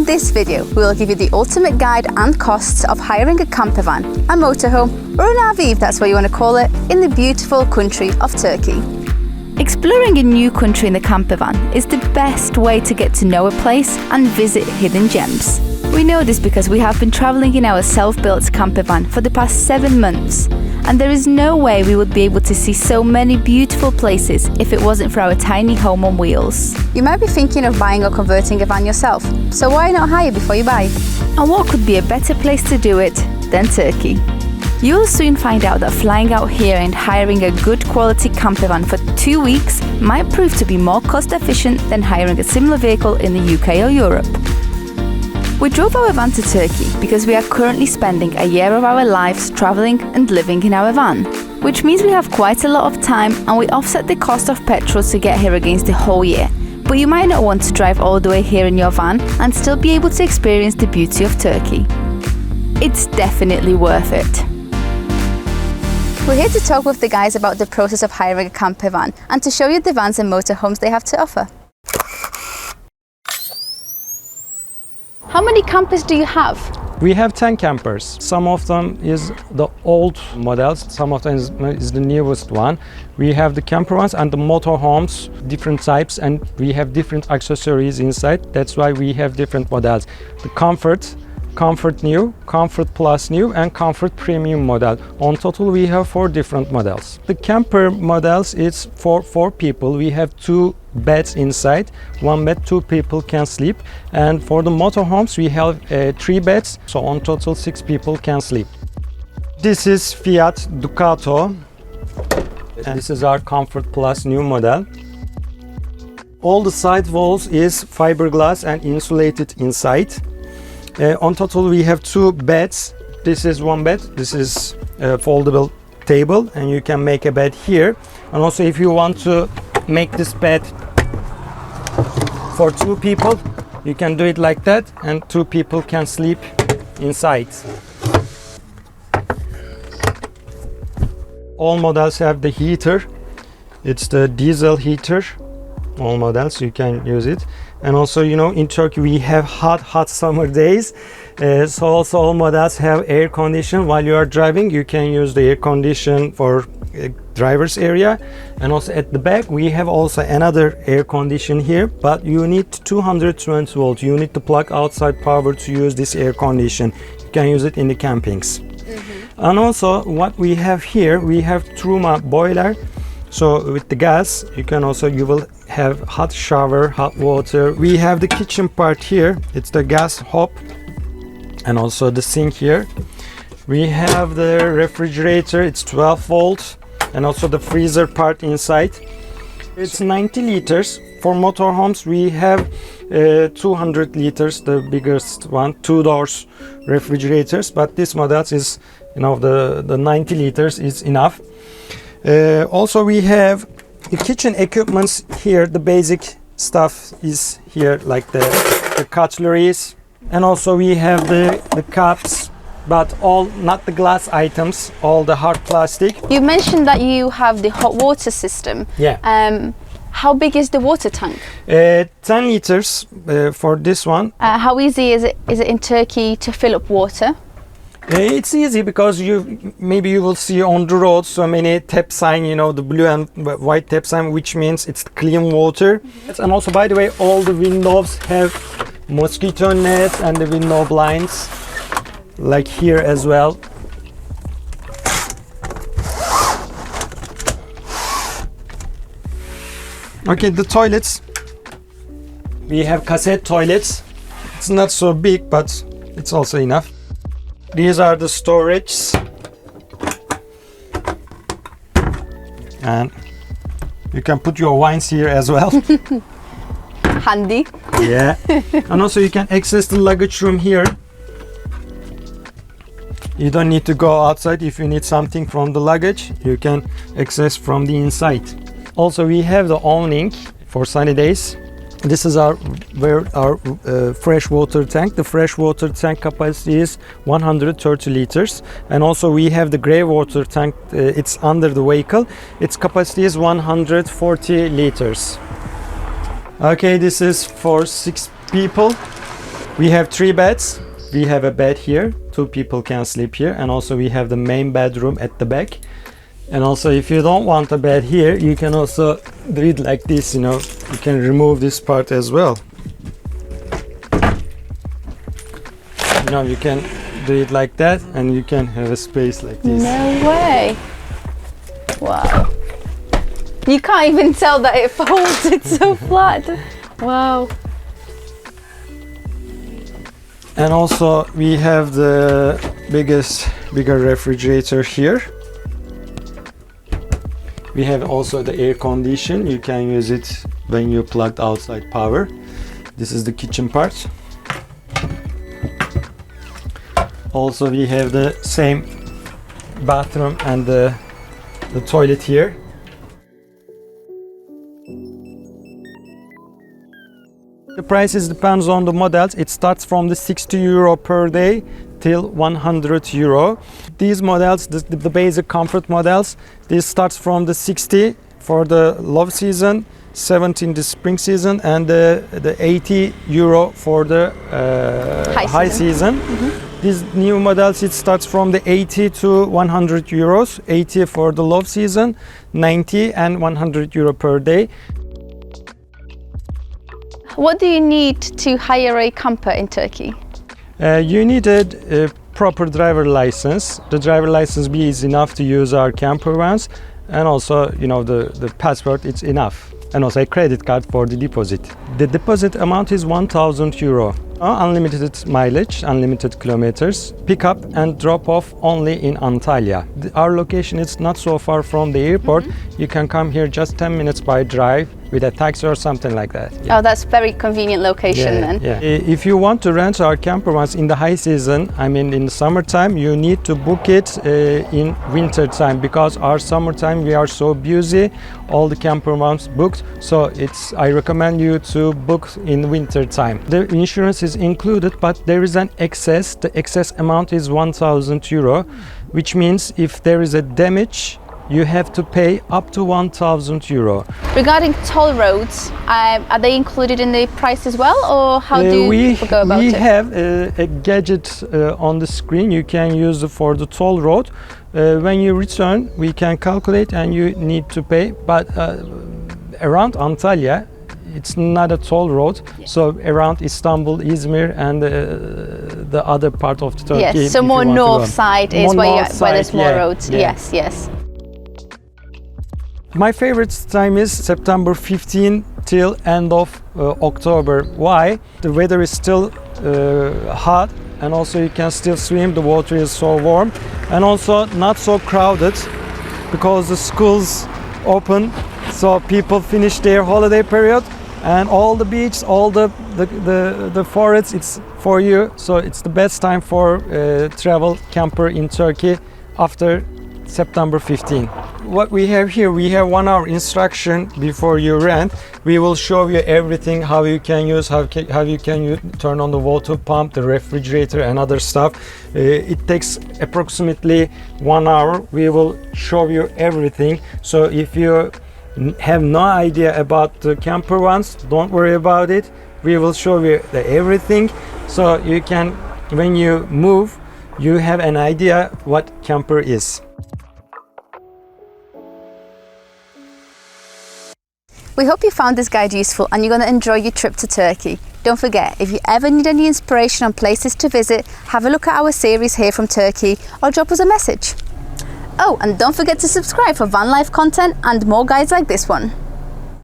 this video, we will give you the ultimate guide and costs of hiring a campervan, a motorhome, or an RV if that's what you want to call it, in the beautiful country of Turkey. Exploring a new country in the campervan is the best way to get to know a place and visit hidden gems. We know this because we have been travelling in our self-built campervan for the past 7 months, and there is no way we would be able to see so many beautiful places if it wasn't for our tiny home on wheels. You might be thinking of buying or converting a van yourself, so why not hire before you buy? And what could be a better place to do it than Turkey? You'll soon find out that flying out here and hiring a good quality campervan for 2 weeks might prove to be more cost efficient than hiring a similar vehicle in the UK or Europe. We drove our van to Turkey because we are currently spending a year of our lives travelling and living in our van, which means we have quite a lot of time and we offset the cost of petrol to get here against the whole year. But you might not want to drive all the way here in your van and still be able to experience the beauty of Turkey. It's definitely worth it. We're here to talk with the guys about the process of hiring a camper van and to show you the vans and motorhomes they have to offer. How many campers do you have? We have 10 campers. Some of them is the old models, some of them is the newest one. We have the camper vans and the motorhomes, different types, and we have different accessories inside. That's why we have different models. The Comfort New, Comfort Plus New, and Comfort Premium model. On total, we have 4 different models. The camper models is for 4 people. We have 2 beds inside. 1 bed, 2 people can sleep. And for the motorhomes, we have 3 beds. So on total, 6 people can sleep. This is Fiat Ducato. And this is our Comfort Plus New model. All the side walls is fiberglass and insulated inside. On total, we have 2 beds. This is 1 bed. This is a foldable table, and you can make a bed here. And also, if you want to make this bed for 2 people, you can do it like that, and 2 people can sleep inside. All models have the heater. It's the diesel heater. All models, you can use it. And also, you know, in Turkey we have hot summer days, so also all models have air condition. While you are driving, you can use the air condition for driver's area. And also at the back we have also another air condition here, but you need 220 volt. You need to plug outside power to use this air condition. You can use it in the campings. And also what we have here, we have Truma boiler. So with the gas, you will have hot shower, hot water. We have the kitchen part here. It's the gas hob and also the sink here. We have the refrigerator. It's 12 volt, and also the freezer part inside. It's 90 liters. For motorhomes, we have 200 liters, the biggest one, 2 doors refrigerators. But this model is, you know, the 90 liters is enough. Also, we have the kitchen equipments here. The basic stuff is here, like the cutleries, and also we have the cups, but all not the glass items, all the hard plastic. You mentioned that you have the hot water system. Yeah. How big is the water tank? 10 liters for this one. How easy is it in Turkey to fill up water? It's easy because maybe you will see on the road so many tap sign, you know, the blue and white tap sign, which means it's clean water. And also, by the way, all the windows have mosquito nets and the window blinds, like here as well. Okay, the toilets. We have cassette toilets. It's not so big, but it's also enough. These are the storage, and you can put your wines here as well. Handy. Yeah. And also you can access the luggage room here. You don't need to go outside. If you need something from the luggage, you can access from the inside. Also, we have the awning for sunny days. This is our fresh water tank. The fresh water tank capacity is 130 liters, and also we have the grey water tank. It's under the vehicle. Its capacity is 140 liters. Okay, this is for 6 people. We have 3 beds. We have a bed here, 2 people can sleep here, and also we have the main bedroom at the back. And also if you don't want a bed here, you can also do it like this, you know, you can remove this part as well. You know, you can do it like that and you can have a space like this. No way. Wow. You can't even tell that it folds, it's so flat. Wow. And also we have the bigger refrigerator here. We have also the air condition. You can use it when you plugged outside power. This is the kitchen part. Also we have the same bathroom and the toilet here. The prices depends on the models. It starts from the 60 euro per day till 100 euro. These models, the basic comfort models, this starts from the 60 for the low season, 70 in the spring season, and the 80 euro for the high season. These new models, it starts from the 80 to 100 euros, 80 for the low season, 90 and 100 euro per day. What do you need to hire a camper in Turkey? You need a proper driver license. The driver license B is enough to use our camper vans, and also, you know, the passport, it's enough. And also a credit card for the deposit. The deposit amount is 1,000 euro. Unlimited mileage, unlimited kilometers, pick up and drop off only in Antalya. Our location is not so far from the airport. You can come here just 10 minutes by drive with a taxi or something like that. Oh, that's very convenient location then. Yeah. If you want to rent our camper vans in the high season, I mean in the summertime, you need to book it in winter time, because our summertime we are so busy, all the camper vans booked. So I recommend you to book in winter time. The insurance is included, but there is an excess. The excess amount is 1,000 euro, which means if there is a damage, you have to pay up to 1,000 euro. Regarding toll roads, are they included in the price as well, or how do people go about it? We have a gadget on the screen you can use for the toll road. When you return, we can calculate and you need to pay, but around Antalya, it's not a toll road, so around Istanbul, Izmir, and the other part of Turkey. Yes, so more north side is where there's more roads. Yeah. Yes, yes. My favorite time is September 15 till end of October. Why? The weather is still hot, and also you can still swim. The water is so warm, and also not so crowded because the schools open, so people finish their holiday period, and all the beach, all the forests, it's for you. So it's the best time for travel camper in Turkey after September 15. What we have here, we have 1 hour instruction before you rent. We will show you everything, how you can use, how you can turn on the water pump, the refrigerator and other stuff. It takes approximately 1 hour. We will show you everything. So if you have no idea about the camper vans, don't worry about it. We will show you everything. So you can, when you move, you have an idea what camper is. We hope you found this guide useful and you're going to enjoy your trip to Turkey. Don't forget, if you ever need any inspiration on places to visit, have a look at our series here from Turkey or drop us a message. Oh, and don't forget to subscribe for van life content and more guides like this one.